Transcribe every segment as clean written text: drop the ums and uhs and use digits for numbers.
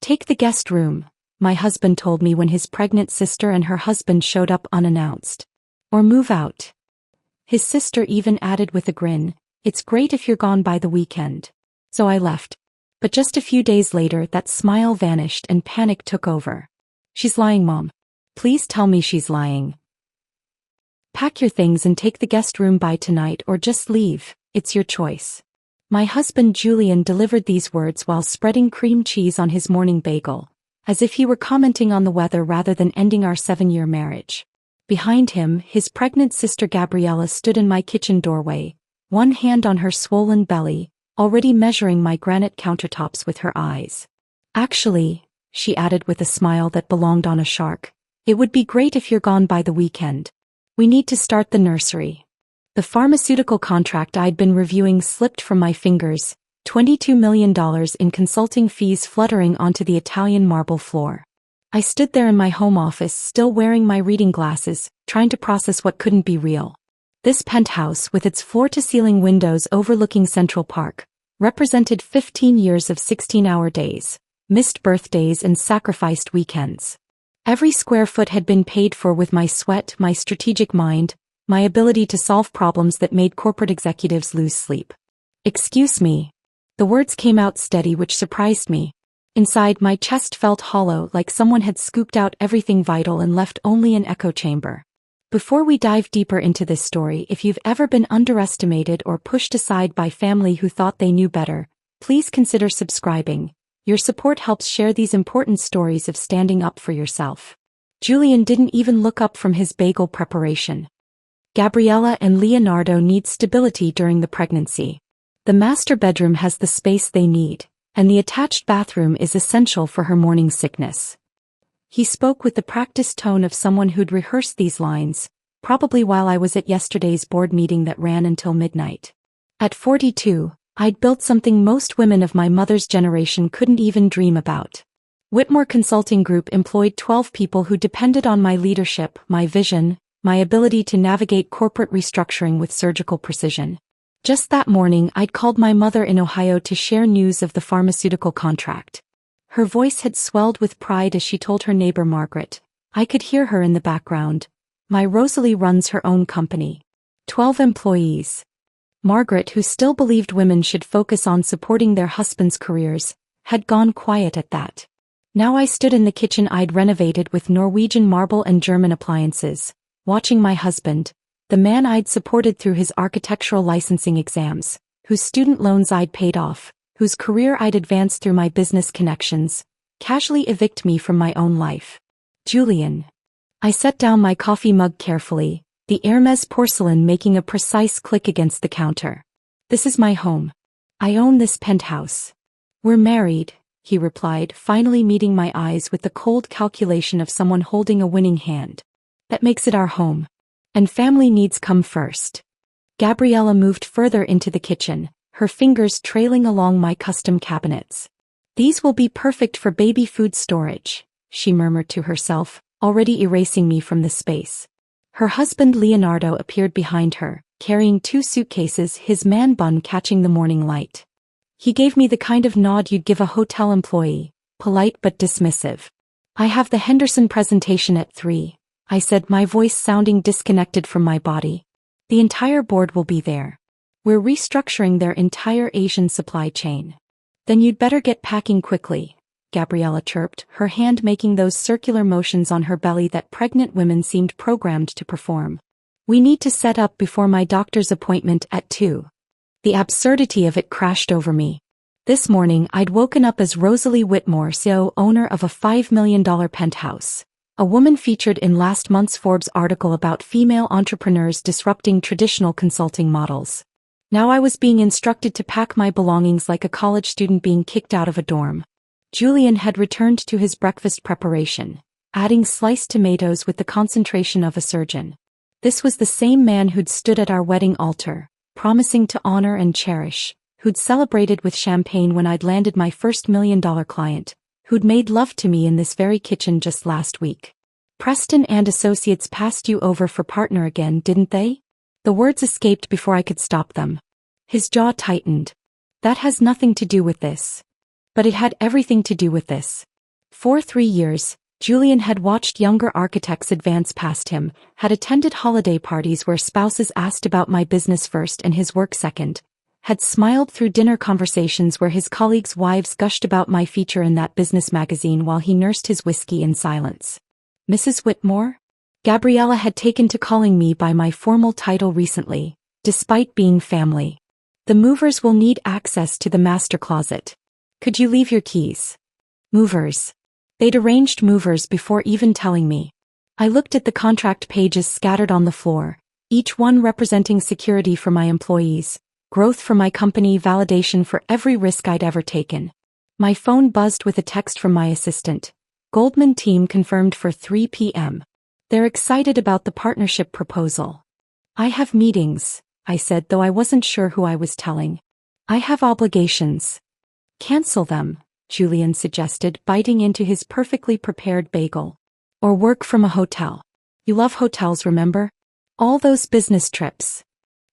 Take the guest room, my husband told me when his pregnant sister and her husband showed up unannounced. Or move out. His sister even added with a grin, it's great if you're gone by the weekend. So I left. But just a few days later that smile vanished and panic took over. She's lying, Mom. Please tell me she's lying. Pack your things and take the guest room by tonight or just leave, it's your choice. My husband Julian delivered these words while spreading cream cheese on his morning bagel, as if he were commenting on the weather rather than ending our 7-year marriage. Behind him, his pregnant sister Gabriella stood in my kitchen doorway, one hand on her swollen belly, already measuring my granite countertops with her eyes. Actually, she added with a smile that belonged on a shark, it would be great if you're gone by the weekend. We need to start the nursery. The pharmaceutical contract I'd been reviewing slipped from my fingers, $22 million in consulting fees fluttering onto the Italian marble floor. I stood there in my home office still wearing my reading glasses, trying to process what couldn't be real. This penthouse with its floor-to-ceiling windows overlooking Central Park represented 15 years of 16-hour days, missed birthdays and sacrificed weekends. Every square foot had been paid for with my sweat, my strategic mind, my ability to solve problems that made corporate executives lose sleep. Excuse me. The words came out steady, which surprised me. Inside, my chest felt hollow, like someone had scooped out everything vital and left only an echo chamber. Before we dive deeper into this story, if you've ever been underestimated or pushed aside by family who thought they knew better, please consider subscribing. Your support helps share these important stories of standing up for yourself. Julian didn't even look up from his bagel preparation. Gabriella and Leonardo need stability during the pregnancy. The master bedroom has the space they need, and the attached bathroom is essential for her morning sickness. He spoke with the practiced tone of someone who'd rehearsed these lines, probably while I was at yesterday's board meeting that ran until midnight. At 42, I'd built something most women of my mother's generation couldn't even dream about. Whitmore Consulting Group employed 12 people who depended on my leadership, my vision, my ability to navigate corporate restructuring with surgical precision. Just that morning, I'd called my mother in Ohio to share news of the pharmaceutical contract. Her voice had swelled with pride as she told her neighbor Margaret. I could hear her in the background. My Rosalie runs her own company. 12 employees. Margaret, who still believed women should focus on supporting their husbands' careers, had gone quiet at that. Now I stood in the kitchen I'd renovated with Norwegian marble and German appliances, watching my husband, the man I'd supported through his architectural licensing exams, whose student loans I'd paid off, whose career I'd advanced through my business connections, casually evict me from my own life. Julian. I set down my coffee mug carefully, the Hermes porcelain making a precise click against the counter. This is my home. I own this penthouse. We're married, he replied, finally meeting my eyes with the cold calculation of someone holding a winning hand. That makes it our home. And family needs come first. Gabriella moved further into the kitchen, her fingers trailing along my custom cabinets. These will be perfect for baby food storage, she murmured to herself, already erasing me from the space. Her husband Leonardo appeared behind her, carrying 2 suitcases, his man bun catching the morning light. He gave me the kind of nod you'd give a hotel employee, polite but dismissive. I have the Henderson presentation at 3, I said, my voice sounding disconnected from my body. The entire board will be there. We're restructuring their entire Asian supply chain. Then you'd better get packing quickly, Gabriella chirped, her hand making those circular motions on her belly that pregnant women seemed programmed to perform. We need to set up before my doctor's appointment at 2. The absurdity of it crashed over me. This morning I'd woken up as Rosalie Whitmore, CEO, owner of a $5 million penthouse. A woman featured in last month's Forbes article about female entrepreneurs disrupting traditional consulting models. Now I was being instructed to pack my belongings like a college student being kicked out of a dorm. Julian had returned to his breakfast preparation, adding sliced tomatoes with the concentration of a surgeon. This was the same man who'd stood at our wedding altar, promising to honor and cherish, who'd celebrated with champagne when I'd landed my first $1 million client, who'd made love to me in this very kitchen just last week. Preston and Associates passed you over for partner again, didn't they? The words escaped before I could stop them. His jaw tightened. That has nothing to do with this. But it had everything to do with this. For 3 years, Julian had watched younger architects advance past him, had attended holiday parties where spouses asked about my business first and his work second, had smiled through dinner conversations where his colleagues' wives gushed about my feature in that business magazine while he nursed his whiskey in silence. Mrs. Whitmore? Gabriella had taken to calling me by my formal title recently, despite being family. The movers will need access to the master closet. Could you leave your keys? Movers. They'd arranged movers before even telling me. I looked at the contract pages scattered on the floor, each one representing security for my employees, growth for my company, validation for every risk I'd ever taken. My phone buzzed with a text from my assistant. Goldman team confirmed for 3 p.m. They're excited about the partnership proposal. I have meetings, I said, though I wasn't sure who I was telling. I have obligations. Cancel them, Julian suggested, biting into his perfectly prepared bagel. Or work from a hotel. You love hotels, remember? All those business trips.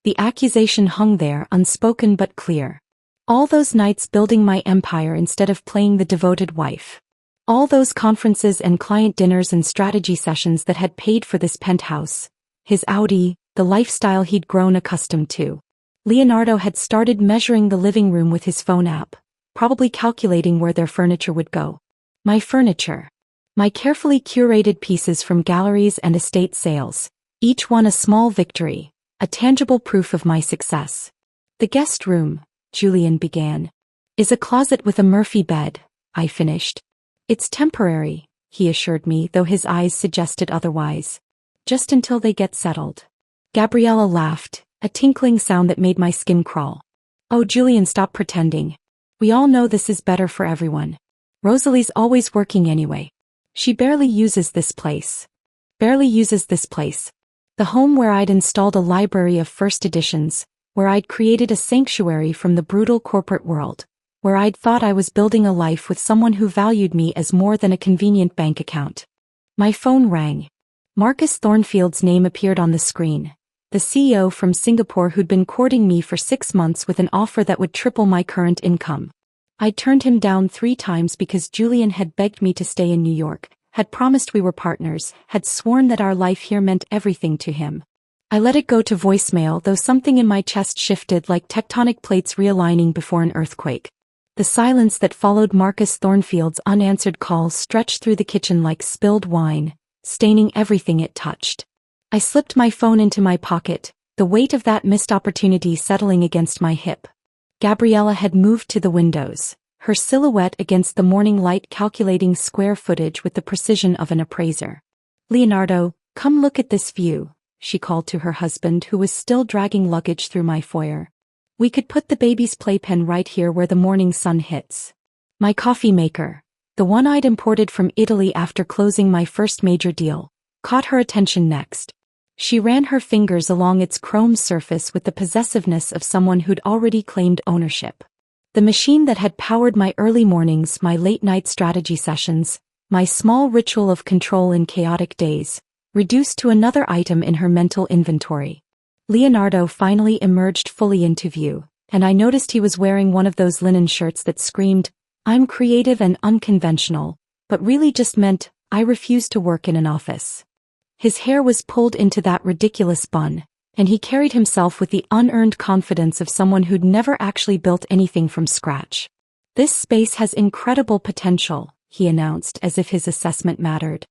The accusation hung there, unspoken but clear. All those nights building my empire instead of playing the devoted wife. All those conferences and client dinners and strategy sessions that had paid for this penthouse. His Audi, the lifestyle he'd grown accustomed to. Leonardo had started measuring the living room with his phone app, probably calculating where their furniture would go. My furniture. My carefully curated pieces from galleries and estate sales, each one a small victory, a tangible proof of my success. The guest room, Julian began, is a closet with a Murphy bed, I finished. It's temporary, he assured me, though his eyes suggested otherwise. Just until they get settled. Gabriella laughed, a tinkling sound that made my skin crawl. Oh, Julian, stop pretending. We all know this is better for everyone. Rosalie's always working anyway. She barely uses this place. Barely uses this place. The home where I'd installed a library of first editions, where I'd created a sanctuary from the brutal corporate world, where I'd thought I was building a life with someone who valued me as more than a convenient bank account. My phone rang. Marcus Thornfield's name appeared on the screen. The CEO from Singapore who'd been courting me for 6 months with an offer that would triple my current income. I'd turned him down 3 times because Julian had begged me to stay in New York, had promised we were partners, had sworn that our life here meant everything to him. I let it go to voicemail, though something in my chest shifted like tectonic plates realigning before an earthquake. The silence that followed Marcus Thornfield's unanswered call stretched through the kitchen like spilled wine, staining everything it touched. I slipped my phone into my pocket, the weight of that missed opportunity settling against my hip. Gabriella had moved to the windows, her silhouette against the morning light calculating square footage with the precision of an appraiser. Leonardo, come look at this view, she called to her husband who was still dragging luggage through my foyer. We could put the baby's playpen right here where the morning sun hits. My coffee maker, the one I'd imported from Italy after closing my first major deal, caught her attention next. She ran her fingers along its chrome surface with the possessiveness of someone who'd already claimed ownership. The machine that had powered my early mornings, my late-night strategy sessions, my small ritual of control in chaotic days, reduced to another item in her mental inventory. Leonardo finally emerged fully into view, and I noticed he was wearing one of those linen shirts that screamed, "I'm creative and unconventional," but really just meant, "I refuse to work in an office." His hair was pulled into that ridiculous bun, and he carried himself with the unearned confidence of someone who'd never actually built anything from scratch. "This space has incredible potential," he announced as if his assessment mattered.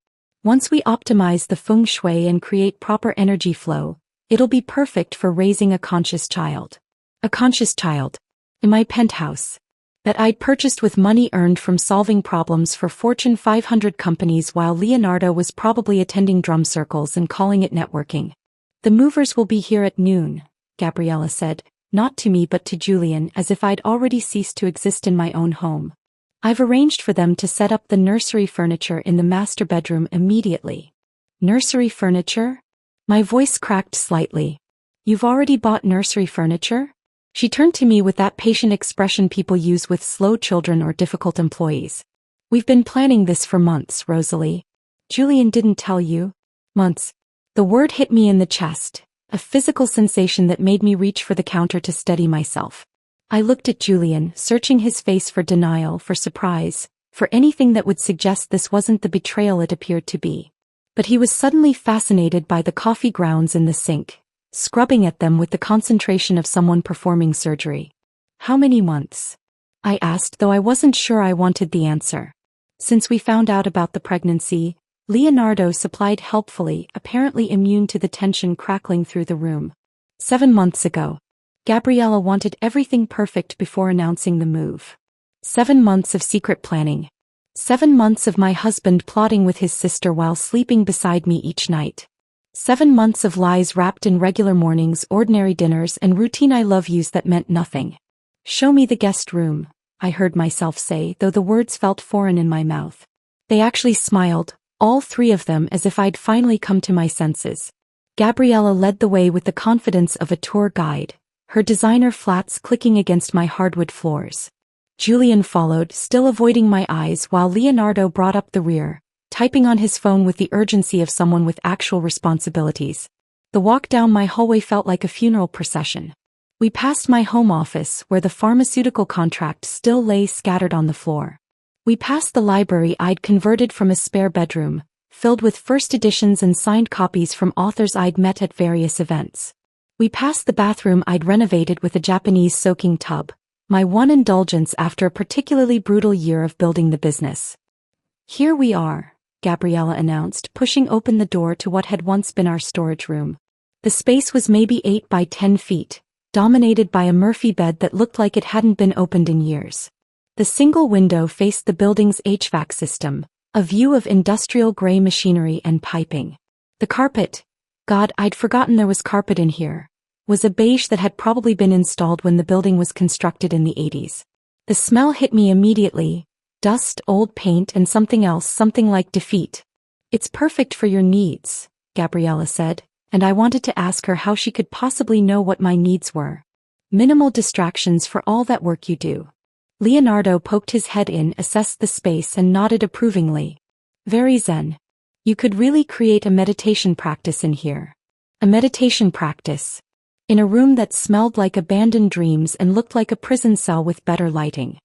"Once we optimize the feng shui and create proper energy flow, it'll be perfect for raising a conscious child." A conscious child. In my penthouse. That I'd purchased with money earned from solving problems for Fortune 500 companies while Leonardo was probably attending drum circles and calling it networking. "The movers will be here at noon," Gabriella said, not to me but to Julian, as if I'd already ceased to exist in my own home. "I've arranged for them to set up the nursery furniture in the master bedroom immediately." Nursery furniture? My voice cracked slightly. "You've already bought nursery furniture?" She turned to me with that patient expression people use with slow children or difficult employees. "We've been planning this for months, Rosalie." "Julian didn't tell you?" "Months." The word hit me in the chest, a physical sensation that made me reach for the counter to steady myself. I looked at Julian, searching his face for denial, for surprise, for anything that would suggest this wasn't the betrayal it appeared to be. But he was suddenly fascinated by the coffee grounds in the sink, scrubbing at them with the concentration of someone performing surgery. "How many months?" I asked, though I wasn't sure I wanted the answer. "Since we found out about the pregnancy," Leonardo supplied helpfully, apparently immune to the tension crackling through the room. "7 months ago." Gabriella wanted everything perfect before announcing the move. 7 months of secret planning. 7 months of my husband plotting with his sister while sleeping beside me each night. 7 months of lies wrapped in regular mornings, ordinary dinners, and routine I love yous that meant nothing. "Show me the guest room," I heard myself say, though the words felt foreign in my mouth. They actually smiled, all 3 of them, as if I'd finally come to my senses. Gabriella led the way with the confidence of a tour guide, her designer flats clicking against my hardwood floors. Julian followed, still avoiding my eyes, while Leonardo brought up the rear, typing on his phone with the urgency of someone with actual responsibilities. The walk down my hallway felt like a funeral procession. We passed my home office, where the pharmaceutical contract still lay scattered on the floor. We passed the library I'd converted from a spare bedroom, filled with first editions and signed copies from authors I'd met at various events. We passed the bathroom I'd renovated with a Japanese soaking tub, my one indulgence after a particularly brutal year of building the business. "Here we are," Gabriella announced, pushing open the door to what had once been our storage room. The space was maybe 8 by 10 feet, dominated by a Murphy bed that looked like it hadn't been opened in years. The single window faced the building's HVAC system, a view of industrial gray machinery and piping. The carpet, God, I'd forgotten there was carpet in here, was a beige that had probably been installed when the building was constructed in the 80s. The smell hit me immediately: dust, old paint, and something else, something like defeat. "It's perfect for your needs," Gabriella said, and I wanted to ask her how she could possibly know what my needs were. "Minimal distractions for all that work you do." Leonardo poked his head in, assessed the space, and nodded approvingly. "Very zen. You could really create a meditation practice in here." A meditation practice. In a room that smelled like abandoned dreams and looked like a prison cell with better lighting.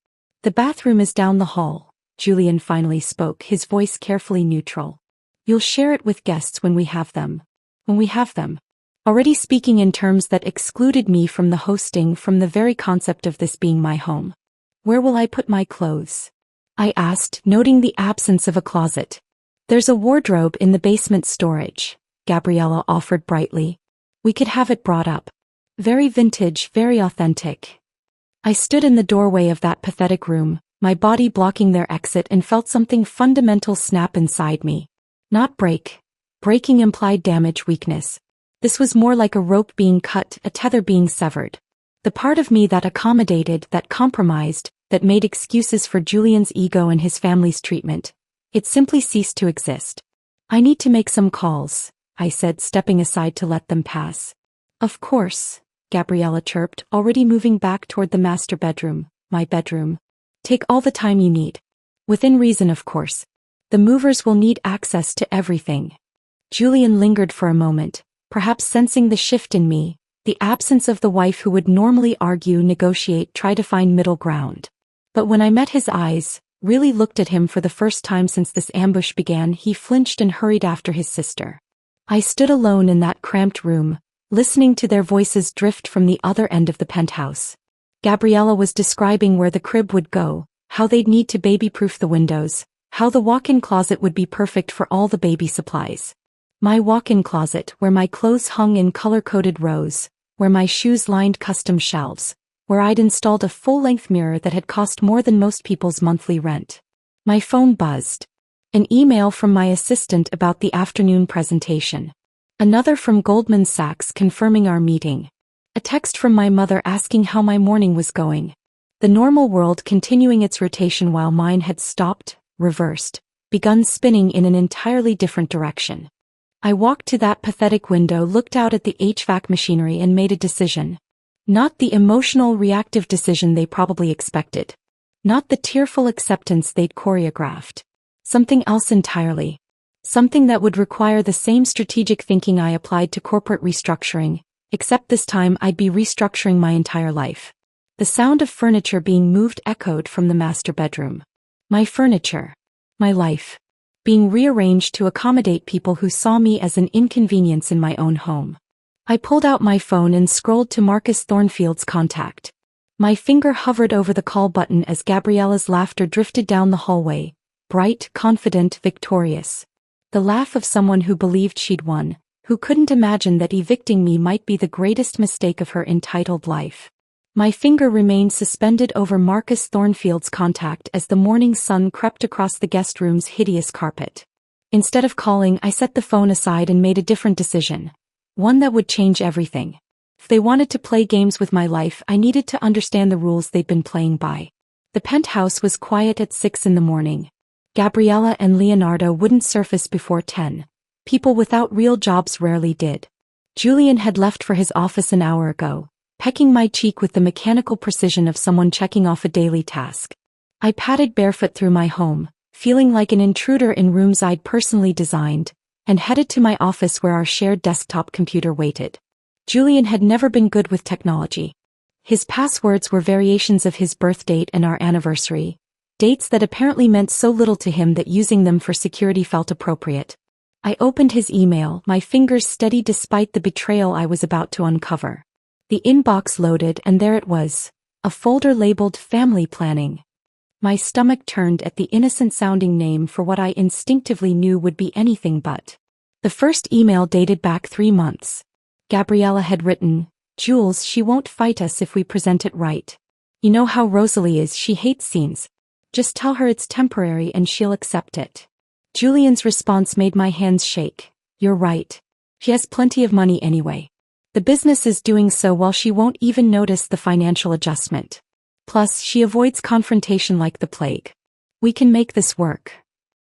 "The bathroom is down the hall," Julian finally spoke, his voice carefully neutral. "You'll share it with guests when we have them." When we have them. Already speaking in terms that excluded me from the hosting, from the very concept of this being my home. "Where will I put my clothes?" I asked, noting the absence of a closet. "There's a wardrobe in the basement storage," Gabriella offered brightly. "We could have it brought up. Very vintage, very authentic." I stood in the doorway of that pathetic room, my body blocking their exit, and felt something fundamental snap inside me. Not break. Breaking implied damage, weakness. This was more like a rope being cut, a tether being severed. The part of me that accommodated, that compromised, that made excuses for Julian's ego and his family's treatment, it simply ceased to exist. "I need to make some calls," I said, stepping aside to let them pass. "Of course," Gabriella chirped, already moving back toward the master bedroom, my bedroom. "Take all the time you need. Within reason, of course. The movers will need access to everything." Julian lingered for a moment, perhaps sensing the shift in me, the absence of the wife who would normally argue, negotiate, try to find middle ground. But when I met his eyes, really looked at him for the first time since this ambush began, he flinched and hurried after his sister. I stood alone in that cramped room, listening to their voices drift from the other end of the penthouse. Gabriella was describing where the crib would go, how they'd need to baby-proof the windows, how the walk-in closet would be perfect for all the baby supplies. My walk-in closet, where my clothes hung in color-coded rows, where my shoes lined custom shelves, where I'd installed a full-length mirror that had cost more than most people's monthly rent. My phone buzzed. An email from my assistant about the afternoon presentation. Another from Goldman Sachs confirming our meeting. A text from my mother asking how my morning was going. The normal world continuing its rotation while mine had stopped, reversed, begun spinning in an entirely different direction. I walked to that pathetic window, looked out at the HVAC machinery, and made a decision. Not the emotional, reactive decision they probably expected. Not the tearful acceptance they'd choreographed. Something else entirely. Something that would require the same strategic thinking I applied to corporate restructuring, except this time I'd be restructuring my entire life. The sound of furniture being moved echoed from the master bedroom. My furniture. My life. Being rearranged to accommodate people who saw me as an inconvenience in my own home. I pulled out my phone and scrolled to Marcus Thornfield's contact. My finger hovered over the call button as Gabriella's laughter drifted down the hallway, bright, confident, victorious. The laugh of someone who believed she'd won, who couldn't imagine that evicting me might be the greatest mistake of her entitled life. My finger remained suspended over Marcus Thornfield's contact as the morning sun crept across the guest room's hideous carpet. Instead of calling, I set the phone aside and made a different decision. One that would change everything. If they wanted to play games with my life, I needed to understand the rules they'd been playing by. The penthouse was quiet at 6 in the morning. Gabriella and Leonardo wouldn't surface before 10. People without real jobs rarely did. Julian had left for his office an hour ago, pecking my cheek with the mechanical precision of someone checking off a daily task. I padded barefoot through my home, feeling like an intruder in rooms I'd personally designed, and headed to my office where our shared desktop computer waited. Julian had never been good with technology. His passwords were variations of his birth date and our anniversary, dates that apparently meant so little to him that using them for security felt appropriate. I opened his email, my fingers steady despite the betrayal I was about to uncover. The inbox loaded and there it was, a folder labeled Family Planning. My stomach turned at the innocent-sounding name for what I instinctively knew would be anything but. The first email dated back 3 months. Gabriella had written, "Jules, she won't fight us if we present it right. You know how Rosalie is, she hates scenes. Just tell her it's temporary and she'll accept it." Julian's response made my hands shake. "You're right. She has plenty of money anyway. The business is doing so well she won't even notice the financial adjustment. Plus, she avoids confrontation like the plague. We can make this work."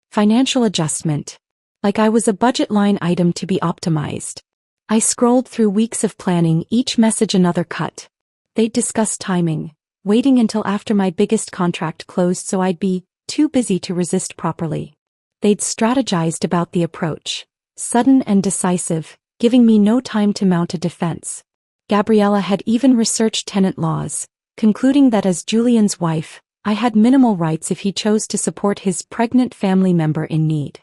Financial adjustment. Like I was a budget line item to be optimized. I scrolled through weeks of planning, each message another cut. They'd discussed timing, waiting until after my biggest contract closed so I'd be too busy to resist properly. They'd strategized about the approach, sudden and decisive, giving me no time to mount a defense. Gabriella had even researched tenant laws, concluding that as Julian's wife, I had minimal rights if he chose to support his pregnant family member in need.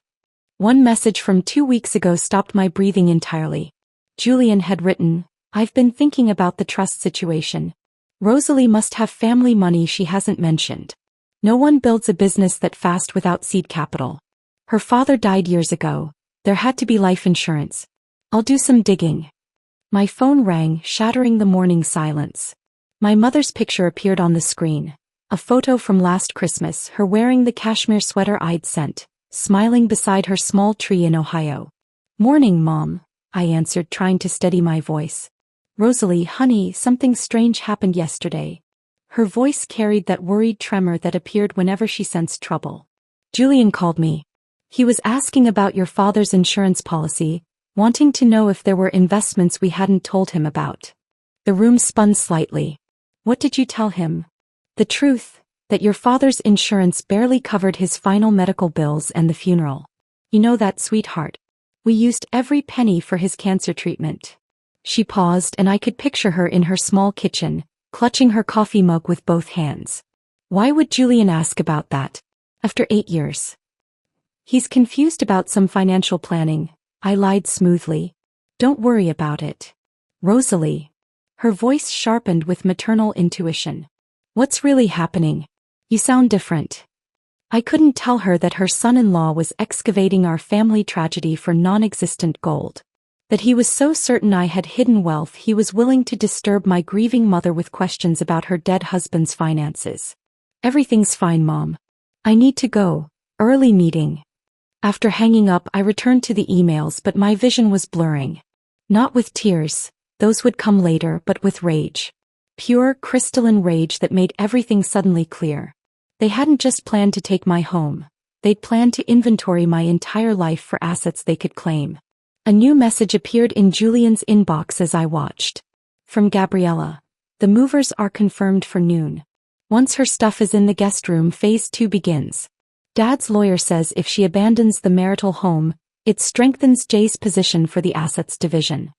One message from 2 weeks ago stopped my breathing entirely. Julian had written, "I've been thinking about the trust situation. Rosalie must have family money she hasn't mentioned. No one builds a business that fast without seed capital. Her father died years ago. There had to be life insurance. I'll do some digging." My phone rang, shattering the morning silence. My mother's picture appeared on the screen. A photo from last Christmas, her wearing the cashmere sweater I'd sent, smiling beside her small tree in Ohio. "Morning, Mom," I answered, trying to steady my voice. "Rosalie, honey, something strange happened yesterday." Her voice carried that worried tremor that appeared whenever she sensed trouble. "Julian called me. He was asking about your father's insurance policy, wanting to know if there were investments we hadn't told him about." The room spun slightly. "What did you tell him?" "The truth, that your father's insurance barely covered his final medical bills and the funeral. You know that, sweetheart. We used every penny for his cancer treatment." She paused and I could picture her in her small kitchen, clutching her coffee mug with both hands. Why would Julian ask about that? After 8 years. "He's confused about some financial planning," I lied smoothly. "Don't worry about it. Rosalie." Her voice sharpened with maternal intuition. "What's really happening? You sound different." I couldn't tell her that her son-in-law was excavating our family tragedy for non-existent gold. That he was so certain I had hidden wealth he was willing to disturb my grieving mother with questions about her dead husband's finances. "Everything's fine, Mom. I need to go. Early meeting." After hanging up, I returned to the emails, but my vision was blurring. Not with tears, those would come later, but with rage. Pure, crystalline rage that made everything suddenly clear. They hadn't just planned to take my home. They'd planned to inventory my entire life for assets they could claim. A new message appeared in Julian's inbox as I watched. From Gabriella. "The movers are confirmed for noon. Once her stuff is in the guest room, phase 2 begins. Dad's lawyer says if she abandons the marital home, it strengthens Jay's position for the assets division."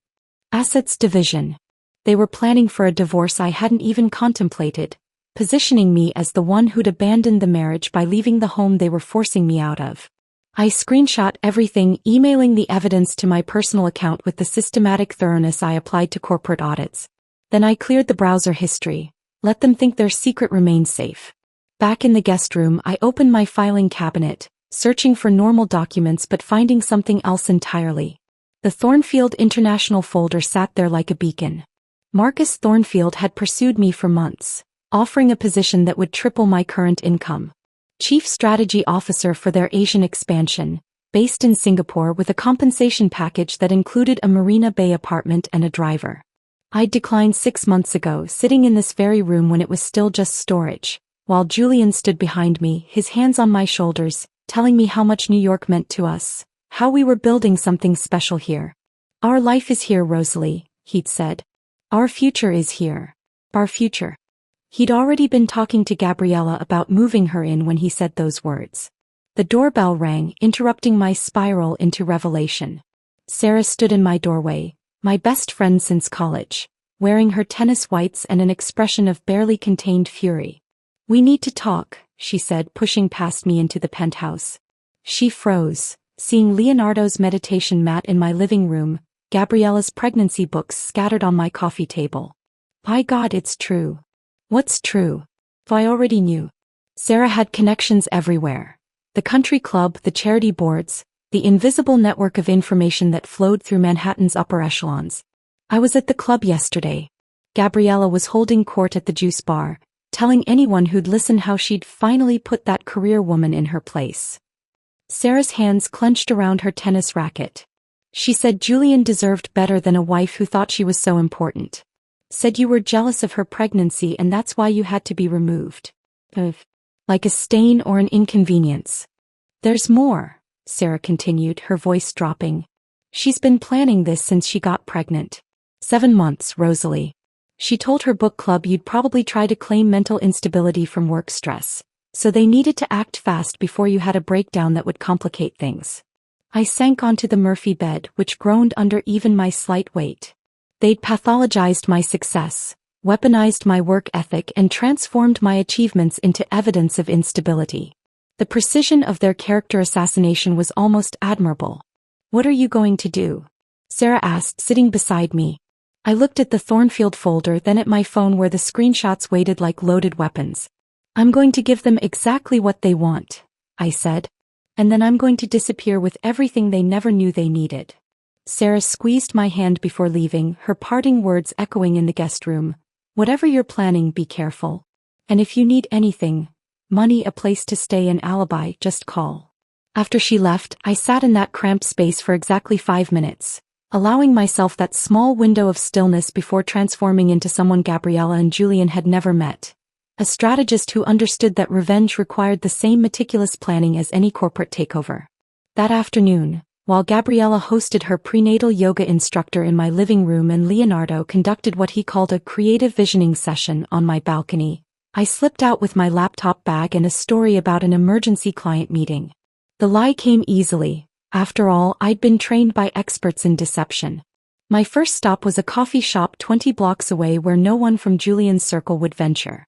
Assets division. They were planning for a divorce I hadn't even contemplated. positioning me as the one who'd abandoned the marriage by leaving the home they were forcing me out of. I screenshot everything, emailing the evidence to my personal account with the systematic thoroughness I applied to corporate audits. Then I cleared the browser history. Let them think their secret remains safe. Back in the guest room, I opened my filing cabinet, searching for normal documents but finding something else entirely. The Thornfield International folder sat there like a beacon. Marcus Thornfield had pursued me for months, offering a position that would triple my current income. Chief Strategy Officer for their Asian expansion, based in Singapore with a compensation package that included a Marina Bay apartment and a driver. I'd declined 6 months ago, sitting in this very room when it was still just storage, while Julian stood behind me, his hands on my shoulders, telling me how much New York meant to us, how we were building something special here. Our life is here, Rosalie, he'd said. Our future is here. Our future. He'd already been talking to Gabriella about moving her in when he said those words. The doorbell rang, interrupting my spiral into revelation. Sarah stood in my doorway, my best friend since college, wearing her tennis whites and an expression of barely contained fury. We need to talk, she said, pushing past me into the penthouse. She froze, seeing Leonardo's meditation mat in my living room, Gabriella's pregnancy books scattered on my coffee table. By God, it's true. What's true? I already knew. Sarah had connections everywhere. The country club, the charity boards, the invisible network of information that flowed through Manhattan's upper echelons. I was at the club yesterday. Gabriella was holding court at the juice bar, telling anyone who'd listen how she'd finally put that career woman in her place. Sarah's hands clenched around her tennis racket. She said Julian deserved better than a wife who thought she was so important. Said you were jealous of her pregnancy and that's why you had to be removed. Like a stain or an inconvenience. There's more, Sarah continued, her voice dropping. She's been planning this since she got pregnant. 7 months, Rosalie. She told her book club you'd probably try to claim mental instability from work stress, so they needed to act fast before you had a breakdown that would complicate things. I sank onto the Murphy bed, which groaned under even my slight weight. They'd pathologized my success, weaponized my work ethic and transformed my achievements into evidence of instability. The precision of their character assassination was almost admirable. What are you going to do? Sarah asked, sitting beside me. I looked at the Thornfield folder, then at my phone where the screenshots waited like loaded weapons. I'm going to give them exactly what they want, I said. And then I'm going to disappear with everything they never knew they needed. Sarah squeezed my hand before leaving, her parting words echoing in the guest room. Whatever you're planning, be careful. And if you need anything, money, a place to stay, an alibi, just call. After she left, I sat in that cramped space for exactly 5 minutes, allowing myself that small window of stillness before transforming into someone Gabriella and Julian had never met. A strategist who understood that revenge required the same meticulous planning as any corporate takeover. That afternoon, while Gabriella hosted her prenatal yoga instructor in my living room and Leonardo conducted what he called a creative visioning session on my balcony, I slipped out with my laptop bag and a story about an emergency client meeting. The lie came easily. After all, I'd been trained by experts in deception. My first stop was a coffee shop 20 blocks away where no one from Julian's circle would venture.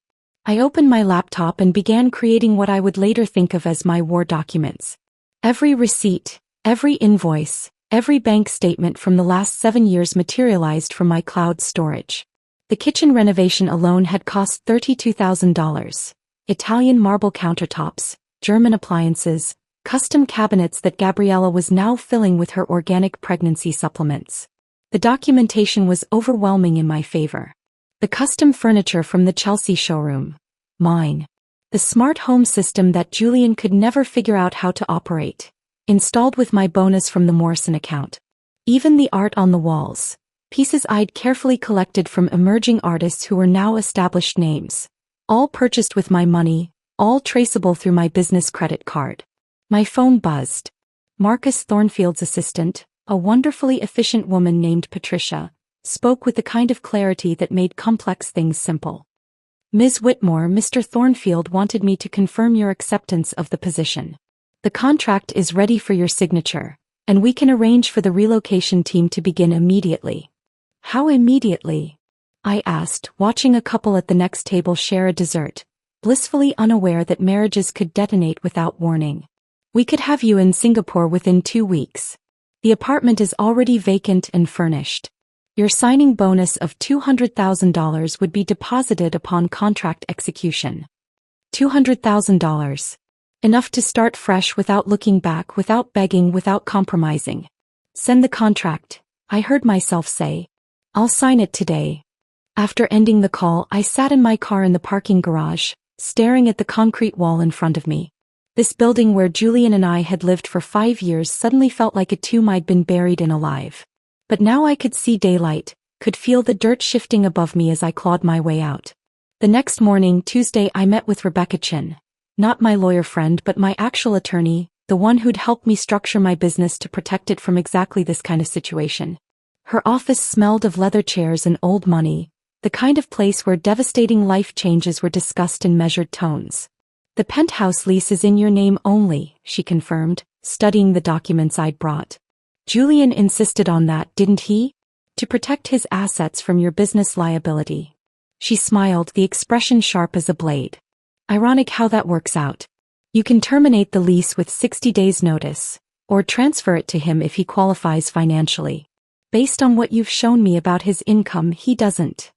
I opened my laptop and began creating what I would later think of as my war documents. Every receipt, every invoice, every bank statement from the last 7 years materialized from my cloud storage. The kitchen renovation alone had cost $32,000. Italian marble countertops, German appliances, custom cabinets that Gabriella was now filling with her organic pregnancy supplements. The documentation was overwhelming in my favor. The custom furniture from the Chelsea showroom. Mine. The smart home system that Julian could never figure out how to operate. Installed with my bonus from the Morrison account. Even the art on the walls. Pieces I'd carefully collected from emerging artists who were now established names. All purchased with my money, all traceable through my business credit card. My phone buzzed. Marcus Thornfield's assistant, a wonderfully efficient woman named Patricia, spoke with the kind of clarity that made complex things simple. Ms. Whitmore, Mr. Thornfield wanted me to confirm your acceptance of the position. The contract is ready for your signature, and we can arrange for the relocation team to begin immediately. How immediately? I asked, watching a couple at the next table share a dessert, blissfully unaware that marriages could detonate without warning. We could have you in Singapore within 2 weeks. The apartment is already vacant and furnished. Your signing bonus of $200,000 would be deposited upon contract execution. $200,000. Enough to start fresh without looking back, without begging, without compromising. Send the contract, I heard myself say. I'll sign it today. After ending the call, I sat in my car in the parking garage, staring at the concrete wall in front of me. This building where Julian and I had lived for 5 years suddenly felt like a tomb I'd been buried in alive. But now I could see daylight, could feel the dirt shifting above me as I clawed my way out. The next morning, Tuesday, I met with Rebecca Chin. Not my lawyer friend but my actual attorney, the one who'd helped me structure my business to protect it from exactly this kind of situation. Her office smelled of leather chairs and old money, the kind of place where devastating life changes were discussed in measured tones. The penthouse lease is in your name only, she confirmed, studying the documents I'd brought. Julian insisted on that, didn't he? To protect his assets from your business liability. She smiled, the expression sharp as a blade. Ironic how that works out. You can terminate the lease with 60 days notice, or transfer it to him if he qualifies financially. Based on what you've shown me about his income, he doesn't.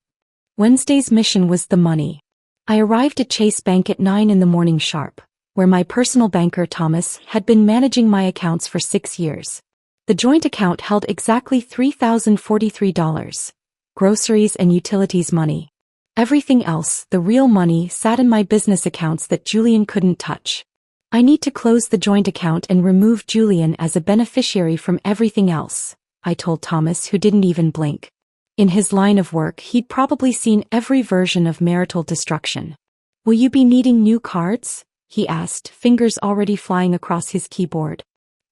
Wednesday's mission was the money. I arrived at Chase Bank at 9 a.m. sharp, where my personal banker Thomas had been managing my accounts for 6 years. The joint account held exactly $3,043, groceries and utilities money. Everything else, the real money, sat in my business accounts that Julian couldn't touch. I need to close the joint account and remove Julian as a beneficiary from everything else, I told Thomas, who didn't even blink. In his line of work, he'd probably seen every version of marital destruction. Will you be needing new cards? He asked, fingers already flying across his keyboard.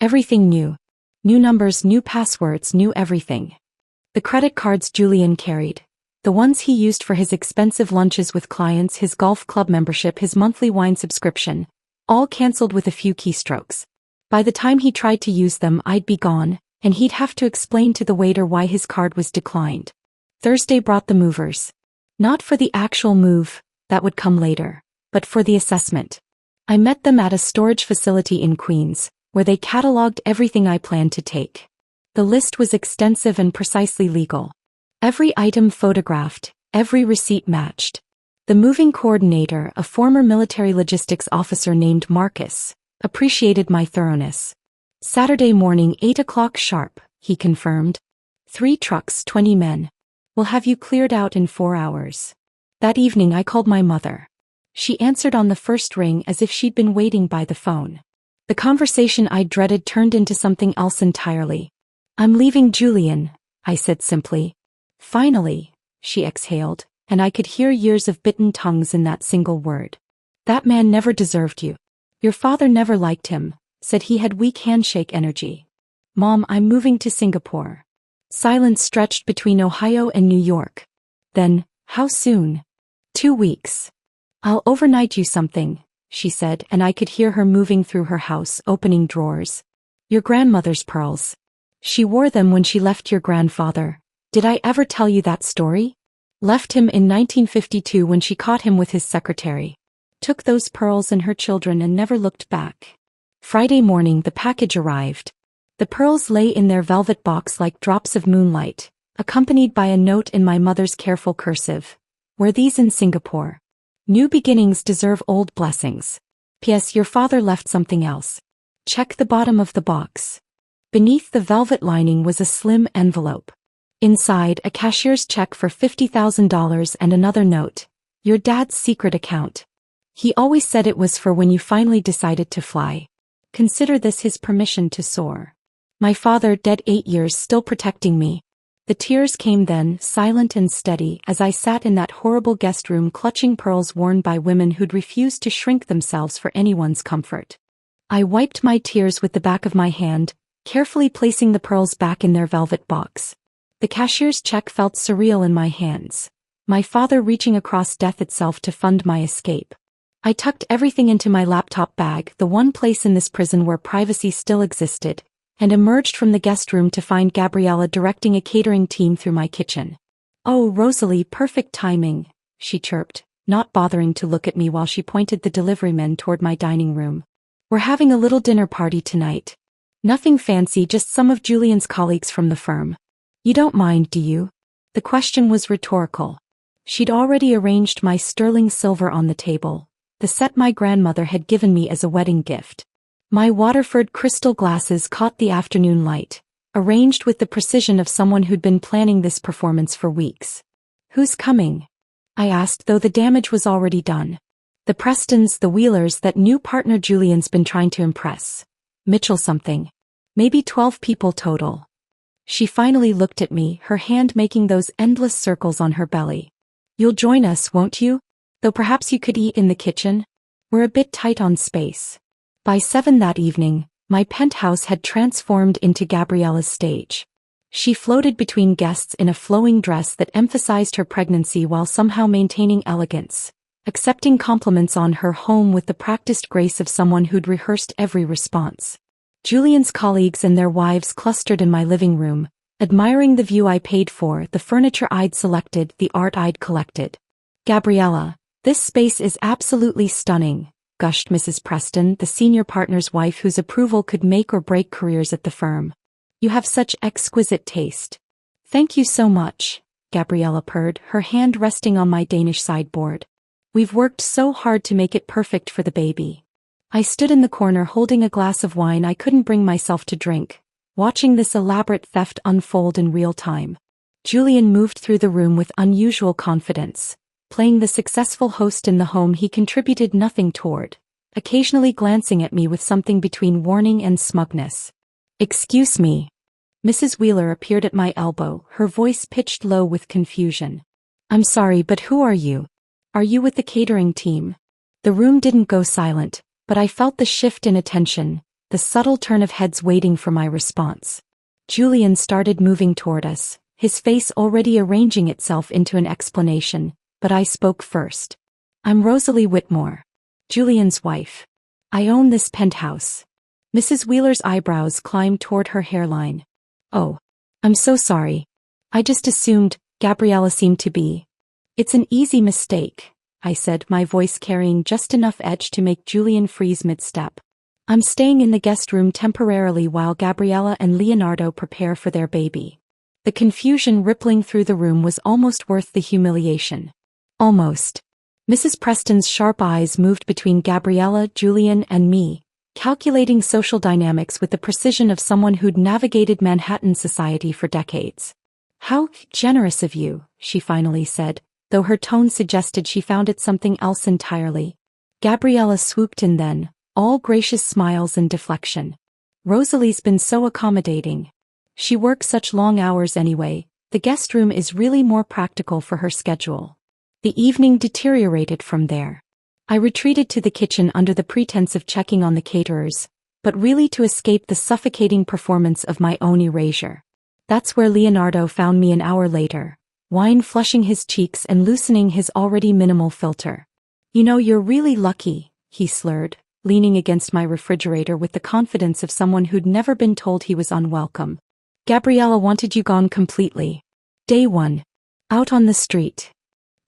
Everything new. New numbers, new passwords, new everything. The credit cards Julian carried. The ones he used for his expensive lunches with clients, his golf club membership, his monthly wine subscription, all cancelled with a few keystrokes. By the time he tried to use them, I'd be gone, and he'd have to explain to the waiter why his card was declined. Thursday brought the movers. Not for the actual move, that would come later, but for the assessment. I met them at a storage facility in Queens, where they catalogued everything I planned to take. The list was extensive and precisely legal. Every item photographed, every receipt matched. The moving coordinator, a former military logistics officer named Marcus, appreciated my thoroughness. Saturday morning, 8 o'clock sharp, he confirmed. 3 trucks, 20 men. We'll have you cleared out in 4 hours. That evening I called my mother. She answered on the first ring as if she'd been waiting by the phone. The conversation I dreaded turned into something else entirely. I'm leaving Julian, I said simply. Finally, she exhaled, and I could hear years of bitten tongues in that single word. That man never deserved you. Your father never liked him, said he had weak handshake energy. Mom, I'm moving to Singapore. Silence stretched between Ohio and New York. Then, how soon? 2 weeks. I'll overnight you something, she said, and I could hear her moving through her house, opening drawers. Your grandmother's pearls. She wore them when she left your grandfather. Did I ever tell you that story? Left him in 1952 when she caught him with his secretary. Took those pearls and her children and never looked back. Friday morning the package arrived. The pearls lay in their velvet box like drops of moonlight, accompanied by a note in my mother's careful cursive. Were these in Singapore? New beginnings deserve old blessings. P.S. Your father left something else. Check the bottom of the box. Beneath the velvet lining was a slim envelope. Inside, a cashier's check for $50,000 and another note. Your dad's secret account. He always said it was for when you finally decided to fly. Consider this his permission to soar. My father, dead 8 years, still protecting me. The tears came then, silent and steady, as I sat in that horrible guest room clutching pearls worn by women who'd refused to shrink themselves for anyone's comfort. I wiped my tears with the back of my hand, carefully placing the pearls back in their velvet box. The cashier's check felt surreal in my hands. My father reaching across death itself to fund my escape. I tucked everything into my laptop bag, the one place in this prison where privacy still existed, and emerged from the guest room to find Gabriella directing a catering team through my kitchen. "Oh, Rosalie, perfect timing," she chirped, not bothering to look at me while she pointed the deliveryman toward my dining room. "We're having a little dinner party tonight. Nothing fancy, just some of Julian's colleagues from the firm. You don't mind, do you?" The question was rhetorical. She'd already arranged my sterling silver on the table, the set my grandmother had given me as a wedding gift. My Waterford crystal glasses caught the afternoon light, arranged with the precision of someone who'd been planning this performance for weeks. "Who's coming?" I asked, though the damage was already done. "The Prestons, the Wheelers, that new partner Julian's been trying to impress. Mitchell something. Maybe 12 people total." She finally looked at me, her hand making those endless circles on her belly. "You'll join us, won't you? Though perhaps you could eat in the kitchen? We're a bit tight on space." By 7 that evening, my penthouse had transformed into Gabriella's stage. She floated between guests in a flowing dress that emphasized her pregnancy while somehow maintaining elegance, accepting compliments on her home with the practiced grace of someone who'd rehearsed every response. Julian's colleagues and their wives clustered in my living room, admiring the view I paid for, the furniture I'd selected, the art I'd collected. "Gabriella, this space is absolutely stunning," gushed Mrs. Preston, the senior partner's wife whose approval could make or break careers at the firm. "You have such exquisite taste." "Thank you so much," Gabriella purred, her hand resting on my Danish sideboard. "We've worked so hard to make it perfect for the baby." I stood in the corner holding a glass of wine I couldn't bring myself to drink, watching this elaborate theft unfold in real time. Julian moved through the room with unusual confidence, playing the successful host in the home he contributed nothing toward, occasionally glancing at me with something between warning and smugness. "Excuse me." Mrs. Wheeler appeared at my elbow, her voice pitched low with confusion. "I'm sorry, but who are you? Are you with the catering team?" The room didn't go silent, but I felt the shift in attention, the subtle turn of heads waiting for my response. Julian started moving toward us, his face already arranging itself into an explanation, but I spoke first. "I'm Rosalie Whitmore, Julian's wife. I own this penthouse." Mrs. Wheeler's eyebrows climbed toward her hairline. "Oh, I'm so sorry. I just assumed," Gabriella seemed to be. "It's an easy mistake," I said, my voice carrying just enough edge to make Julian freeze mid-step. "I'm staying in the guest room temporarily while Gabriella and Leonardo prepare for their baby." The confusion rippling through the room was almost worth the humiliation. Almost. Mrs. Preston's sharp eyes moved between Gabriella, Julian, and me, calculating social dynamics with the precision of someone who'd navigated Manhattan society for decades. "How generous of you," she finally said, though her tone suggested she found it something else entirely. Gabriella swooped in then, all gracious smiles and deflection. "Rosalie's been so accommodating. She works such long hours anyway, the guest room is really more practical for her schedule." The evening deteriorated from there. I retreated to the kitchen under the pretense of checking on the caterers, but really to escape the suffocating performance of my own erasure. That's where Leonardo found me an hour later, wine flushing his cheeks and loosening his already minimal filter. "You know, you're really lucky," he slurred, leaning against my refrigerator with the confidence of someone who'd never been told he was unwelcome. "Gabriella wanted you gone completely. Day 1. Out on the street."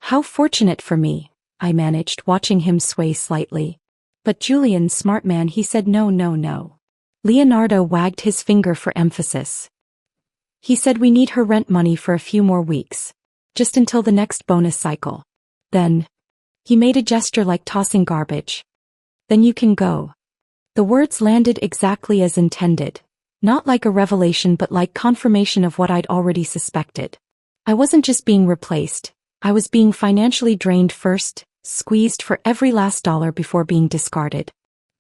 "How fortunate for me," I managed, watching him sway slightly. "But Julian, smart man, he said no, no, no." Leonardo wagged his finger for emphasis. "He said we need her rent money for a few more weeks. Just until the next bonus cycle. Then," he made a gesture like tossing garbage, "then you can go." The words landed exactly as intended, not like a revelation but like confirmation of what I'd already suspected. I wasn't just being replaced, I was being financially drained first, squeezed for every last dollar before being discarded.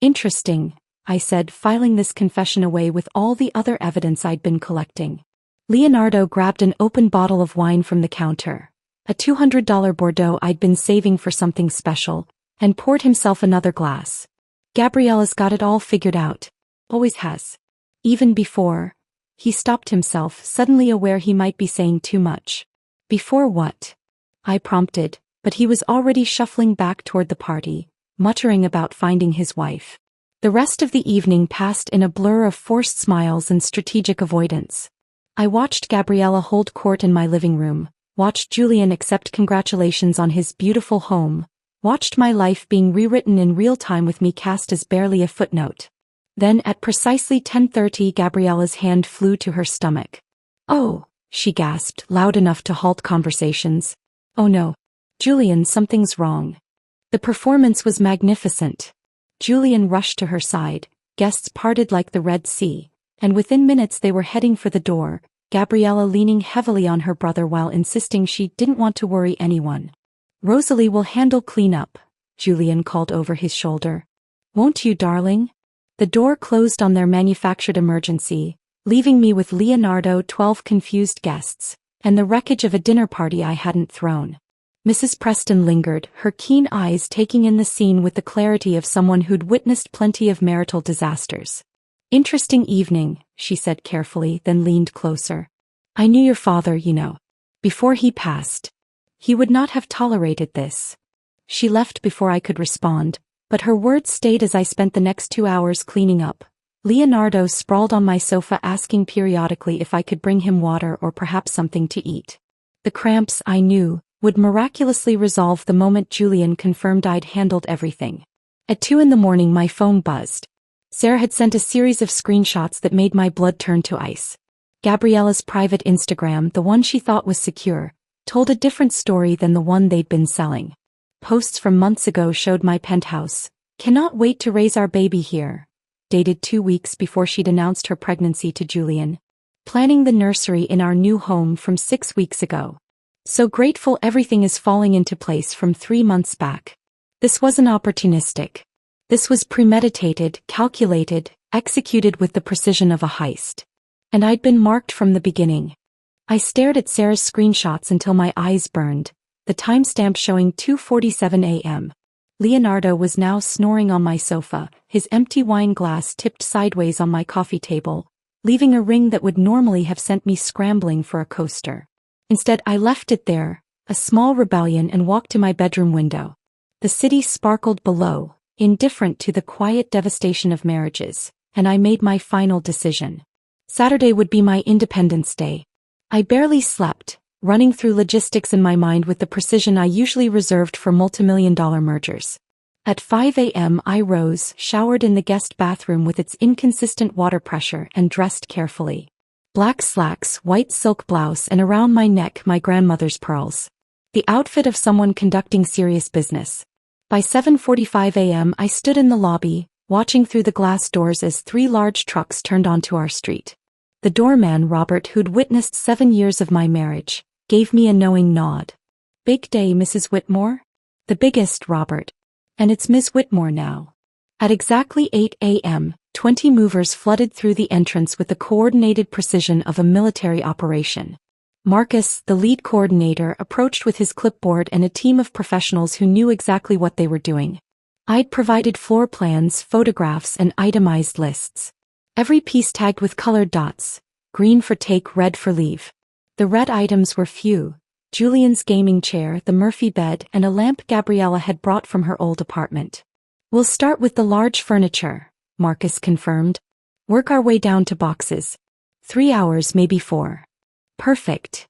"Interesting," I said, filing this confession away with all the other evidence I'd been collecting. Leonardo grabbed an open bottle of wine from the counter, a $200 Bordeaux I'd been saving for something special, and poured himself another glass. "Gabriella's got it all figured out. Always has." Even before. He stopped himself, suddenly aware he might be saying too much. "Before what?" I prompted, but he was already shuffling back toward the party, muttering about finding his wife. The rest of the evening passed in a blur of forced smiles and strategic avoidance. I watched Gabriella hold court in my living room, watched Julian accept congratulations on his beautiful home, watched my life being rewritten in real time with me cast as barely a footnote. Then at precisely 10:30 Gabriella's hand flew to her stomach. "Oh," she gasped, loud enough to halt conversations. "Oh no. Julian, something's wrong." The performance was magnificent. Julian rushed to her side, guests parted like the Red Sea, and within minutes they were heading for the door, Gabriella leaning heavily on her brother while insisting she didn't want to worry anyone. "Rosalie will handle cleanup," Julian called over his shoulder. "Won't you, darling?" The door closed on their manufactured emergency, leaving me with Leonardo, 12 confused guests, and the wreckage of a dinner party I hadn't thrown. Mrs. Preston lingered, her keen eyes taking in the scene with the clarity of someone who'd witnessed plenty of marital disasters. "Interesting evening," she said carefully, then leaned closer. "I knew your father, you know. Before he passed. He would not have tolerated this." She left before I could respond, but her words stayed as I spent the next 2 hours cleaning up. Leonardo sprawled on my sofa asking periodically if I could bring him water or perhaps something to eat. The cramps, I knew, would miraculously resolve the moment Julian confirmed I'd handled everything. At 2 in the morning my phone buzzed. Sarah had sent a series of screenshots that made my blood turn to ice. Gabriella's private Instagram, the one she thought was secure, told a different story than the one they'd been selling. Posts from months ago showed my penthouse. "Cannot wait to raise our baby here," dated 2 weeks before she'd announced her pregnancy to Julian. "Planning the nursery in our new home from 6 weeks ago. So grateful everything is falling into place from 3 months back." This wasn't opportunistic. This was premeditated, calculated, executed with the precision of a heist. And I'd been marked from the beginning. I stared at Sarah's screenshots until my eyes burned, the timestamp showing 2:47 a.m. Leonardo was now snoring on my sofa, his empty wine glass tipped sideways on my coffee table, leaving a ring that would normally have sent me scrambling for a coaster. Instead, I left it there, a small rebellion, and walked to my bedroom window. The city sparkled below, indifferent to the quiet devastation of marriages, and I made my final decision. Saturday would be my Independence Day. I barely slept, running through logistics in my mind with the precision I usually reserved for multimillion-dollar mergers. At 5 a.m. I rose, showered in the guest bathroom with its inconsistent water pressure, and dressed carefully. Black slacks, white silk blouse, and around my neck my grandmother's pearls. The outfit of someone conducting serious business. By 7:45 a.m. I stood in the lobby, watching through the glass doors as 3 large trucks turned onto our street. The doorman, Robert, who'd witnessed 7 years of my marriage, gave me a knowing nod. "Big day, Mrs. Whitmore?" "The biggest, Robert. And it's Ms. Whitmore now." At exactly 8 a.m., 20 movers flooded through the entrance with the coordinated precision of a military operation. Marcus, the lead coordinator, approached with his clipboard and a team of professionals who knew exactly what they were doing. I'd provided floor plans, photographs, and itemized lists. Every piece tagged with colored dots, green for take, red for leave. The red items were few: Julian's gaming chair, the Murphy bed, and a lamp Gabriella had brought from her old apartment. "We'll start with the large furniture," Marcus confirmed. "Work our way down to boxes. 3 hours, maybe 4. "Perfect."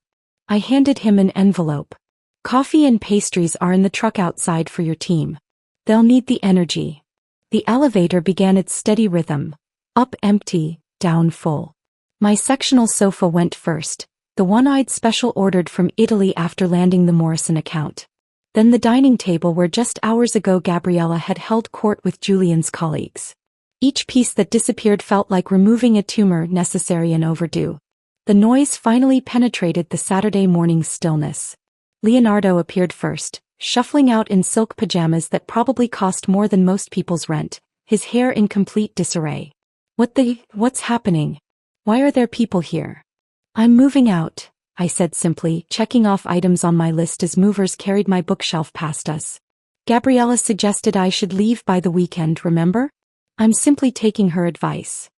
I handed him an envelope. "Coffee and pastries are in the truck outside for your team. They'll need the energy." The elevator began its steady rhythm. Up empty, down full. My sectional sofa went first, the one I'd special ordered from Italy after landing the Morrison account. Then the dining table where just hours ago Gabriella had held court with Julian's colleagues. Each piece that disappeared felt like removing a tumor, necessary and overdue. The noise finally penetrated the Saturday morning stillness. Leonardo appeared first, shuffling out in silk pajamas that probably cost more than most people's rent, his hair in complete disarray. What's happening? Why are there people here?" "I'm moving out," I said simply, checking off items on my list as movers carried my bookshelf past us. "Gabriella suggested I should leave by the weekend, remember? I'm simply taking her advice."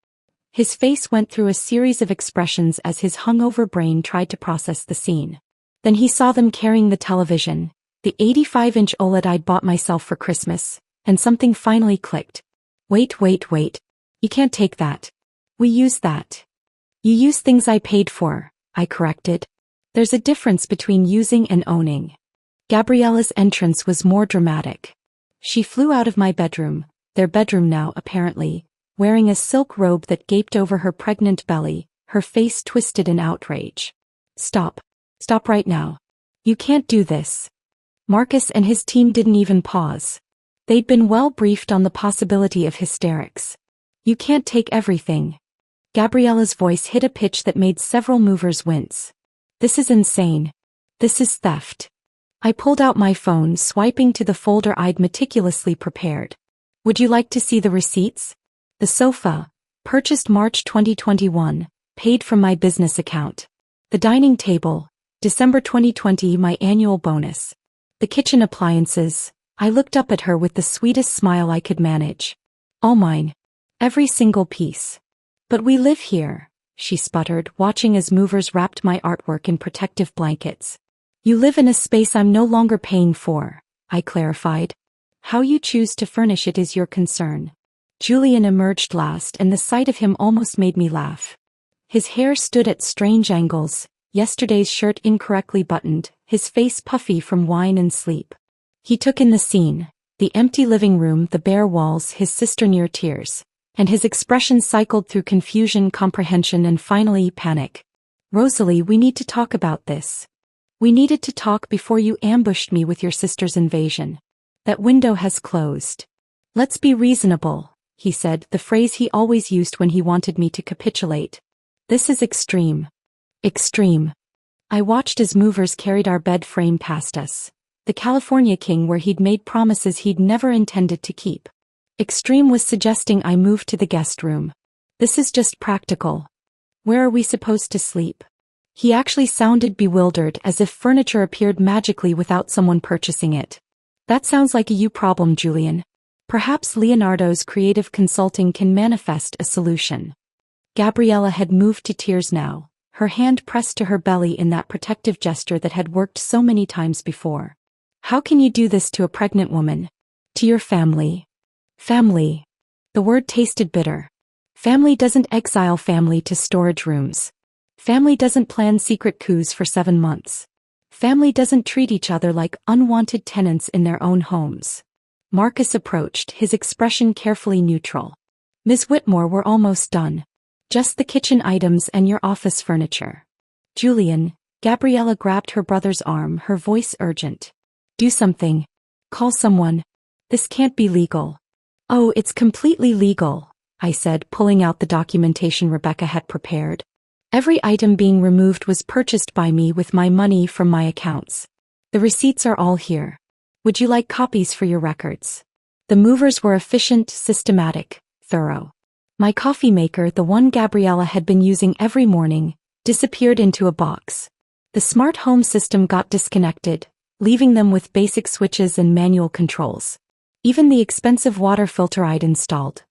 His face went through a series of expressions as his hungover brain tried to process the scene. Then he saw them carrying the television, the 85-inch OLED I'd bought myself for Christmas, and something finally clicked. Wait. You can't take that. We use that." "You use things I paid for," I corrected. There's a difference between using and owning. Gabriella's entrance was more dramatic. She flew out of my bedroom, their bedroom now apparently, wearing a silk robe that gaped over her pregnant belly, her face twisted in outrage. Stop. Stop right now. You can't do this. Marcus and his team didn't even pause. They'd been well briefed on the possibility of hysterics. You can't take everything. Gabriella's voice hit a pitch that made several movers wince. This is insane. This is theft. I pulled out my phone, swiping to the folder I'd meticulously prepared. Would you like to see the receipts? The sofa, purchased March 2021, paid from my business account. The dining table, December 2020, my annual bonus. The kitchen appliances, I looked up at her with the sweetest smile I could manage. All mine. Every single piece. But we live here, she sputtered, watching as movers wrapped my artwork in protective blankets. You live in a space I'm no longer paying for, I clarified. How you choose to furnish it is your concern. Julian emerged last, and the sight of him almost made me laugh. His hair stood at strange angles, yesterday's shirt incorrectly buttoned, his face puffy from wine and sleep. He took in the scene, the empty living room, the bare walls, his sister near tears, and his expression cycled through confusion, comprehension, and finally panic. Rosalie, we need to talk about this. We needed to talk before you ambushed me with your sister's invasion. That window has closed. Let's be reasonable, he said, the phrase he always used when he wanted me to capitulate. This is extreme. Extreme. I watched as movers carried our bed frame past us. The California King, where he'd made promises he'd never intended to keep. Extreme was suggesting I move to the guest room. This is just practical. Where are we supposed to sleep? He actually sounded bewildered, as if furniture appeared magically without someone purchasing it. That sounds like a you problem, Julian. Perhaps Leonardo's creative consulting can manifest a solution. Gabriella had moved to tears now, her hand pressed to her belly in that protective gesture that had worked so many times before. How can you do this to a pregnant woman? To your family? Family. The word tasted bitter. Family doesn't exile family to storage rooms. Family doesn't plan secret coups for 7 months. Family doesn't treat each other like unwanted tenants in their own homes. Marcus approached, his expression carefully neutral. Ms. Whitmore, we're almost done. Just the kitchen items and your office furniture. Julian, Gabriella grabbed her brother's arm, her voice urgent. Do something. Call someone. This can't be legal. Oh, it's completely legal, I said, pulling out the documentation Rebecca had prepared. Every item being removed was purchased by me with my money from my accounts. The receipts are all here. Would you like copies for your records? The movers were efficient, systematic, thorough. My coffee maker, the one Gabriella had been using every morning, disappeared into a box. The smart home system got disconnected, leaving them with basic switches and manual controls. Even the expensive water filter I'd installed.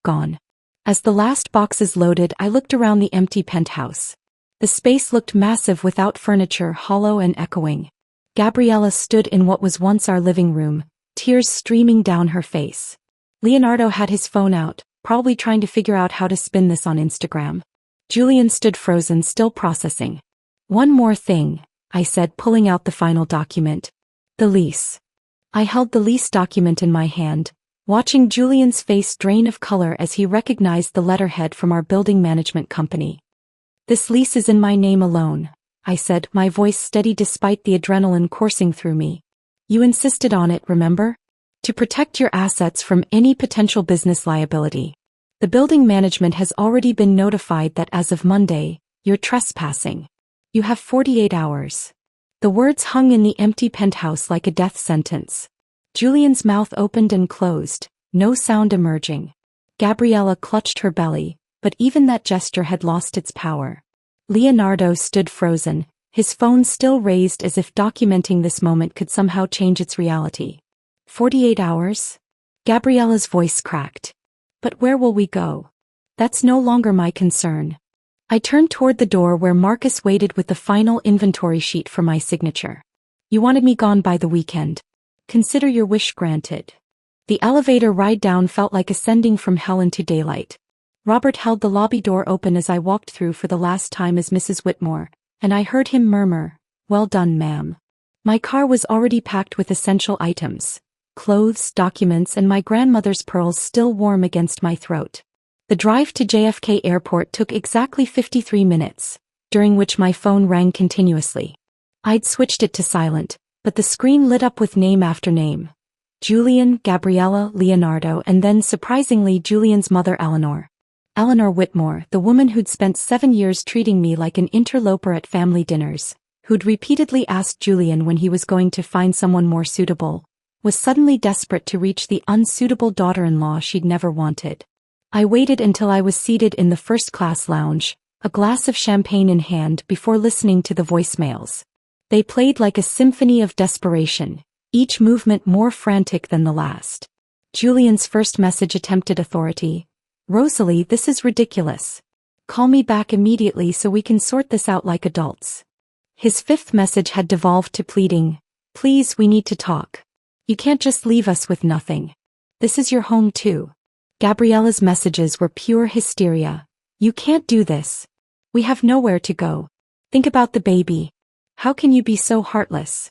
Gone. As the last boxes loaded, I looked around the empty penthouse. The space looked massive without furniture, hollow and echoing. Gabriella stood in what was once our living room, tears streaming down her face. Leonardo had his phone out, probably trying to figure out how to spin this on Instagram. Julian stood frozen, still processing. One more thing, I said, pulling out the final document. The lease. I held the lease document in my hand, watching Julian's face drain of color as he recognized the letterhead from our building management company. This lease is in my name alone, I said, my voice steady despite the adrenaline coursing through me. You insisted on it, remember? To protect your assets from any potential business liability. The building management has already been notified that as of Monday, you're trespassing. You have 48 hours. The words hung in the empty penthouse like a death sentence. Julian's mouth opened and closed, no sound emerging. Gabriella clutched her belly, but even that gesture had lost its power. Leonardo stood frozen, his phone still raised as if documenting this moment could somehow change its reality. 48 hours? Gabriella's voice cracked. But where will we go? That's no longer my concern. I turned toward the door where Marcus waited with the final inventory sheet for my signature. You wanted me gone by the weekend. Consider your wish granted. The elevator ride down felt like ascending from hell into daylight. Robert held the lobby door open as I walked through for the last time as Mrs. Whitmore, and I heard him murmur, "Well done, ma'am." My car was already packed with essential items, clothes, documents, and my grandmother's pearls still warm against my throat. The drive to JFK Airport took exactly 53 minutes, during which my phone rang continuously. I'd switched it to silent, but the screen lit up with name after name. Julian, Gabriella, Leonardo, and then surprisingly Julian's mother Eleanor. Eleanor Whitmore, the woman who'd spent 7 years treating me like an interloper at family dinners, who'd repeatedly asked Julian when he was going to find someone more suitable, was suddenly desperate to reach the unsuitable daughter-in-law she'd never wanted. I waited until I was seated in the first-class lounge, a glass of champagne in hand before listening to the voicemails. They played like a symphony of desperation, each movement more frantic than the last. Julian's first message attempted authority. "Rosalie, this is ridiculous. Call me back immediately so we can sort this out like adults." His fifth message had devolved to pleading, "Please, we need to talk. You can't just leave us with nothing. This is your home too." Gabriella's messages were pure hysteria. "You can't do this. We have nowhere to go. Think about the baby. How can you be so heartless?"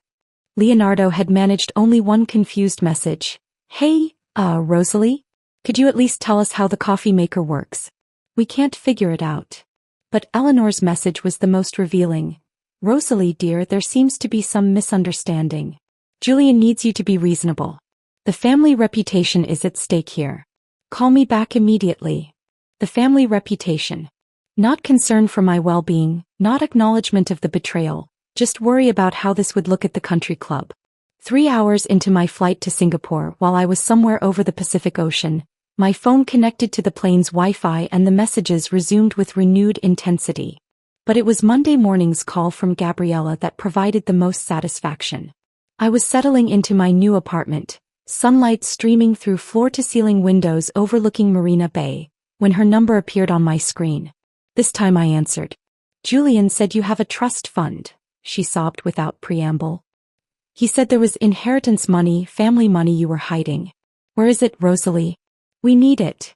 Leonardo had managed only one confused message. "Hey, Rosalie? Could you at least tell us how the coffee maker works? We can't figure it out." But Eleanor's message was the most revealing. "Rosalie dear, there seems to be some misunderstanding. Julian needs you to be reasonable. The family reputation is at stake here. Call me back immediately." The family reputation. Not concern for my well-being, not acknowledgement of the betrayal, just worry about how this would look at the country club. 3 hours into my flight to Singapore, while I was somewhere over the Pacific Ocean, my phone connected to the plane's Wi-Fi and the messages resumed with renewed intensity. But it was Monday morning's call from Gabriella that provided the most satisfaction. I was settling into my new apartment, sunlight streaming through floor-to-ceiling windows overlooking Marina Bay, when her number appeared on my screen. This time I answered. "Julian said you have a trust fund," she sobbed without preamble. "He said there was inheritance money, family money you were hiding. Where is it, Rosalie? We need it."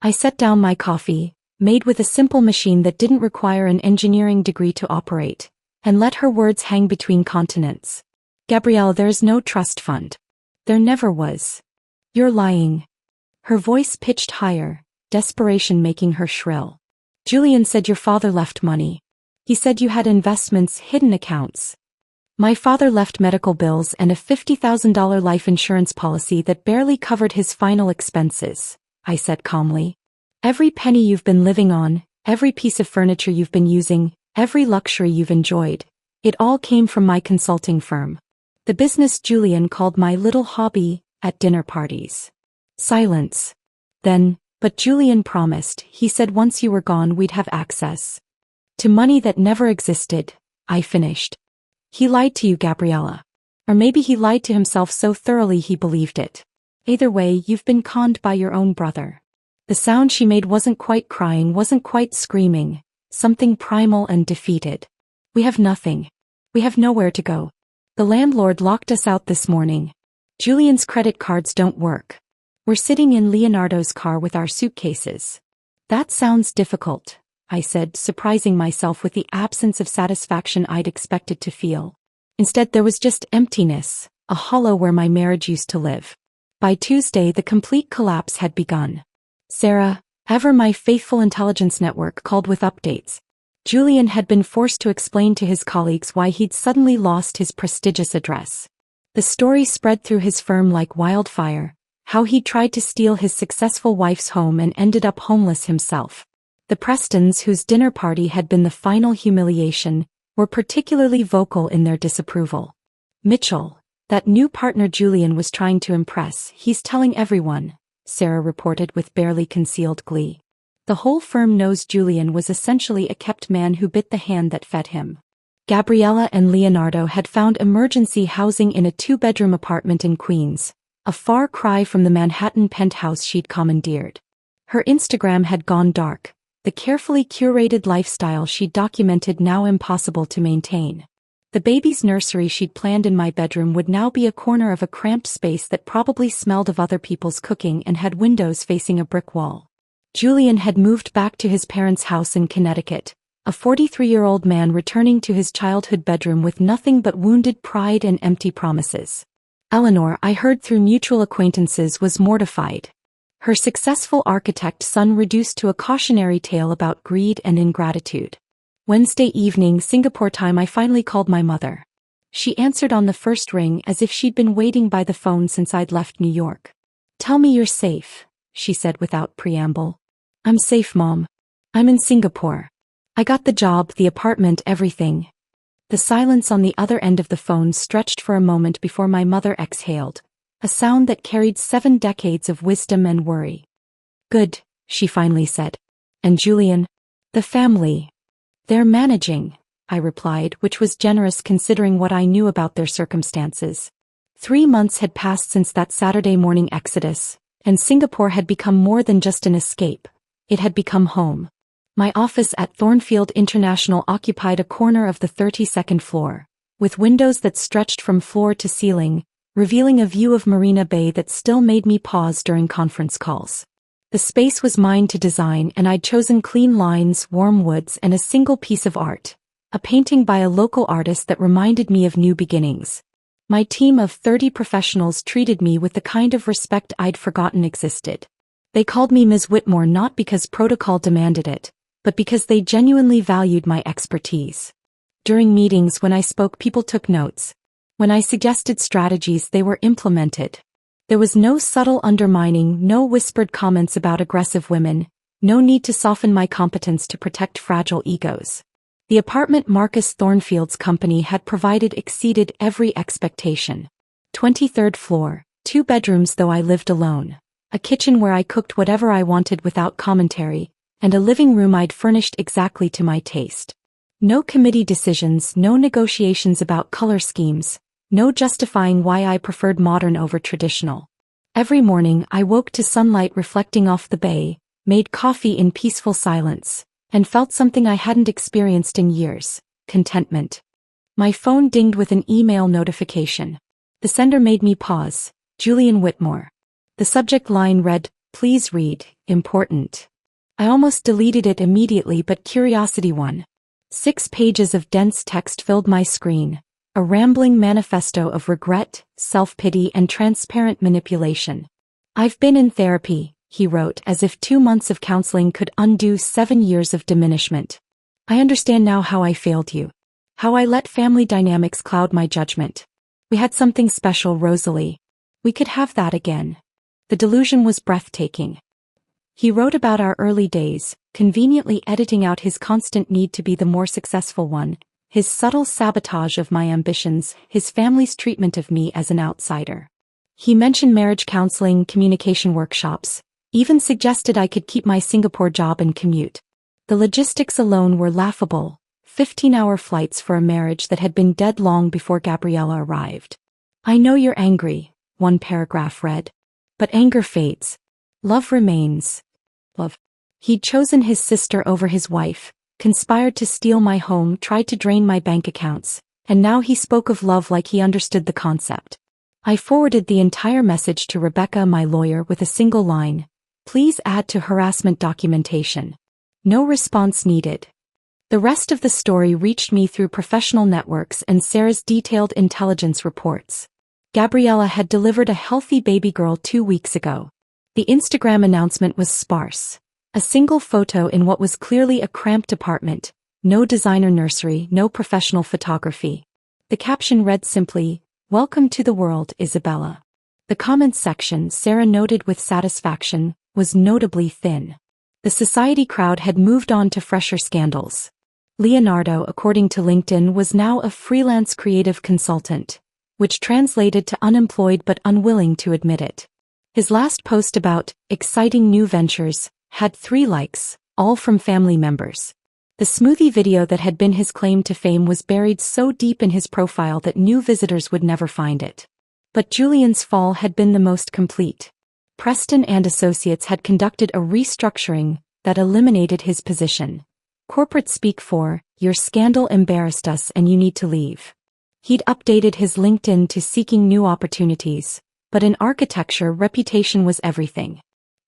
I set down my coffee, made with a simple machine that didn't require an engineering degree to operate, and let her words hang between continents. "Gabrielle, there is no trust fund. There never was. You're lying." Her voice pitched higher, desperation making her shrill. "Julian said your father left money. He said you had investments, hidden accounts." "My father left medical bills and a $50,000 life insurance policy that barely covered his final expenses," I said calmly. "Every penny you've been living on, every piece of furniture you've been using, every luxury you've enjoyed, it all came from my consulting firm. The business Julian called my little hobby, at dinner parties." Silence. Then, "But Julian promised, he said once you were gone we'd have access to money that never existed," I finished. "He lied to you, Gabriella. Or maybe he lied to himself so thoroughly he believed it. Either way, you've been conned by your own brother." The sound she made wasn't quite crying, wasn't quite screaming, something primal and defeated. "We have nothing. We have nowhere to go. The landlord locked us out this morning. Julian's credit cards don't work. We're sitting in Leonardo's car with our suitcases." "That sounds difficult," I said, surprising myself with the absence of satisfaction I'd expected to feel. Instead there was just emptiness, a hollow where my marriage used to live. By Tuesday the complete collapse had begun. Sarah, ever my faithful intelligence network, called with updates. Julian had been forced to explain to his colleagues why he'd suddenly lost his prestigious address. The story spread through his firm like wildfire, how he tried to steal his successful wife's home and ended up homeless himself. The Prestons, whose dinner party had been the final humiliation, were particularly vocal in their disapproval. "Mitchell, that new partner Julian was trying to impress, he's telling everyone," Sarah reported with barely concealed glee. "The whole firm knows Julian was essentially a kept man who bit the hand that fed him." Gabriella and Leonardo had found emergency housing in a 2-bedroom apartment in Queens, a far cry from the Manhattan penthouse she'd commandeered. Her Instagram had gone dark, the carefully curated lifestyle she'd documented now impossible to maintain. The baby's nursery she'd planned in my bedroom would now be a corner of a cramped space that probably smelled of other people's cooking and had windows facing a brick wall. Julian had moved back to his parents' house in Connecticut, A 43-year-old man returning to his childhood bedroom with nothing but wounded pride and empty promises. Eleanor, I heard through mutual acquaintances, was mortified. Her successful architect son reduced to a cautionary tale about greed and ingratitude. Wednesday evening, Singapore time, I finally called my mother. She answered on the first ring as if she'd been waiting by the phone since I'd left New York. "Tell me you're safe," she said without preamble. "I'm safe, Mom. I'm in Singapore. I got the job, the apartment, everything." The silence on the other end of the phone stretched for a moment before my mother exhaled, a sound that carried 7 decades of wisdom and worry. "Good," she finally said. "And Julian? The family?" "They're managing," I replied, which was generous considering what I knew about their circumstances. 3 months had passed since that Saturday morning exodus, and Singapore had become more than just an escape. It had become home. My office at Thornfield International occupied a corner of the 32nd floor, with windows that stretched from floor to ceiling, revealing a view of Marina Bay that still made me pause during conference calls. The space was mine to design, and I'd chosen clean lines, warm woods, and a single piece of art, a painting by a local artist that reminded me of new beginnings. My team of 30 professionals treated me with the kind of respect I'd forgotten existed. They called me Ms. Whitmore not because protocol demanded it, but because they genuinely valued my expertise. During meetings, when I spoke, people took notes. When I suggested strategies, they were implemented. There was no subtle undermining, no whispered comments about aggressive women, no need to soften my competence to protect fragile egos. The apartment Marcus Thornfield's company had provided exceeded every expectation. 23rd floor, 2 bedrooms though I lived alone, a kitchen where I cooked whatever I wanted without commentary, and a living room I'd furnished exactly to my taste. No committee decisions, no negotiations about color schemes, no justifying why I preferred modern over traditional. Every morning I woke to sunlight reflecting off the bay, made coffee in peaceful silence, and felt something I hadn't experienced in years: contentment. My phone dinged with an email notification. The sender made me pause. Julian Whitmore. The subject line read, "Please read, important." I almost deleted it immediately, but curiosity won. 6 pages of dense text filled my screen, a rambling manifesto of regret, self-pity, and transparent manipulation. "I've been in therapy," he wrote, as if 2 months of counseling could undo 7 years of diminishment. "I understand now how I failed you. How I let family dynamics cloud my judgment. We had something special, Rosalie. We could have that again." The delusion was breathtaking. He wrote about our early days, conveniently editing out his constant need to be the more successful one, his subtle sabotage of my ambitions, his family's treatment of me as an outsider. He mentioned marriage counseling, communication workshops, even suggested I could keep my Singapore job and commute. The logistics alone were laughable: 15-hour flights for a marriage that had been dead long before Gabriella arrived. "I know you're angry," one paragraph read. "But anger fades. Love remains." Love. He'd chosen his sister over his wife, conspired to steal my home, tried to drain my bank accounts, and now he spoke of love like he understood the concept. I forwarded the entire message to Rebecca, my lawyer, with a single line: "Please add to harassment documentation." No response needed. The rest of the story reached me through professional networks and Sarah's detailed intelligence reports. Gabriella had delivered a healthy baby girl 2 weeks ago. The Instagram announcement was sparse. A single photo in what was clearly a cramped apartment, no designer nursery, no professional photography. The caption read simply, "Welcome to the world, Isabella." The comments section, Sarah noted with satisfaction, was notably thin. The society crowd had moved on to fresher scandals. Leonardo, according to LinkedIn, was now a freelance creative consultant, which translated to unemployed but unwilling to admit it. His last post about exciting new ventures had 3 likes, all from family members. The smoothie video that had been his claim to fame was buried so deep in his profile that new visitors would never find it. But Julian's fall had been the most complete. Preston and Associates had conducted a restructuring that eliminated his position. Corporate speak for, "Your scandal embarrassed us and you need to leave." He'd updated his LinkedIn to "seeking new opportunities," but in architecture, reputation was everything.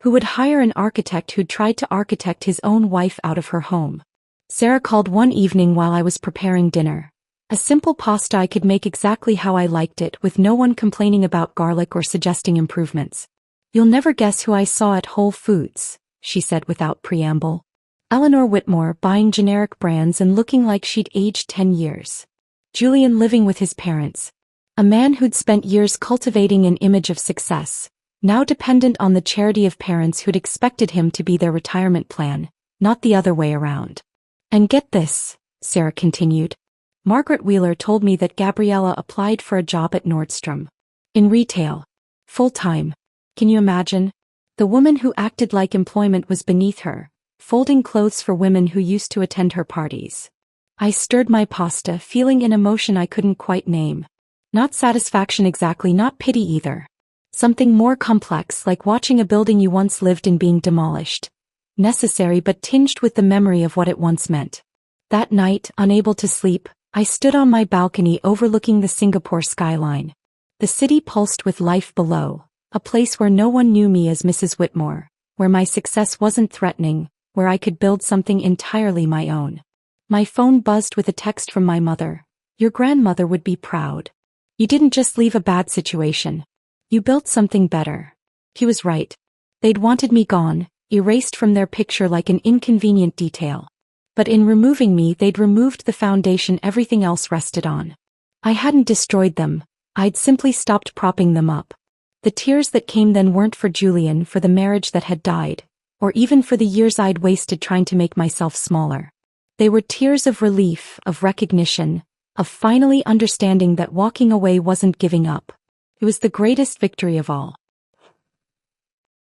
Who would hire an architect who'd tried to architect his own wife out of her home? Sarah called one evening while I was preparing dinner. A simple pasta I could make exactly how I liked it, with no one complaining about garlic or suggesting improvements. "You'll never guess who I saw at Whole Foods," she said without preamble. "Eleanor Whitmore, buying generic brands and looking like she'd aged 10 years. Julian living with his parents. A man who'd spent years cultivating an image of success, now dependent on the charity of parents who'd expected him to be their retirement plan, not the other way around. And get this," Sarah continued. "Margaret Wheeler told me that Gabriella applied for a job at Nordstrom. In retail. Full-time. Can you imagine? The woman who acted like employment was beneath her, folding clothes for women who used to attend her parties." I stirred my pasta, feeling an emotion I couldn't quite name. Not satisfaction exactly, not pity either. Something more complex, like watching a building you once lived in being demolished. Necessary but tinged with the memory of what it once meant. That night, unable to sleep, I stood on my balcony overlooking the Singapore skyline. The city pulsed with life below, a place where no one knew me as Mrs. Whitmore, where my success wasn't threatening, where I could build something entirely my own. My phone buzzed with a text from my mother. "Your grandmother would be proud. You didn't just leave a bad situation. You built something better." He was right. They'd wanted me gone, erased from their picture like an inconvenient detail. But in removing me, they'd removed the foundation everything else rested on. I hadn't destroyed them, I'd simply stopped propping them up. The tears that came then weren't for Julian, for the marriage that had died, or even for the years I'd wasted trying to make myself smaller. They were tears of relief, of recognition, of finally understanding that walking away wasn't giving up. It was the greatest victory of all.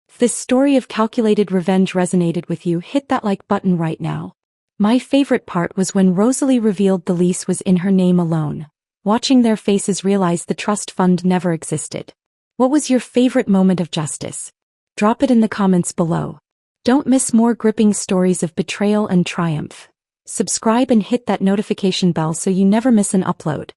If this story of calculated revenge resonated with you, hit that like button right now. My favorite part was when Rosalie revealed the lease was in her name alone, watching their faces realize the trust fund never existed. What was your favorite moment of justice? Drop it in the comments below. Don't miss more gripping stories of betrayal and triumph. Subscribe and hit that notification bell so you never miss an upload.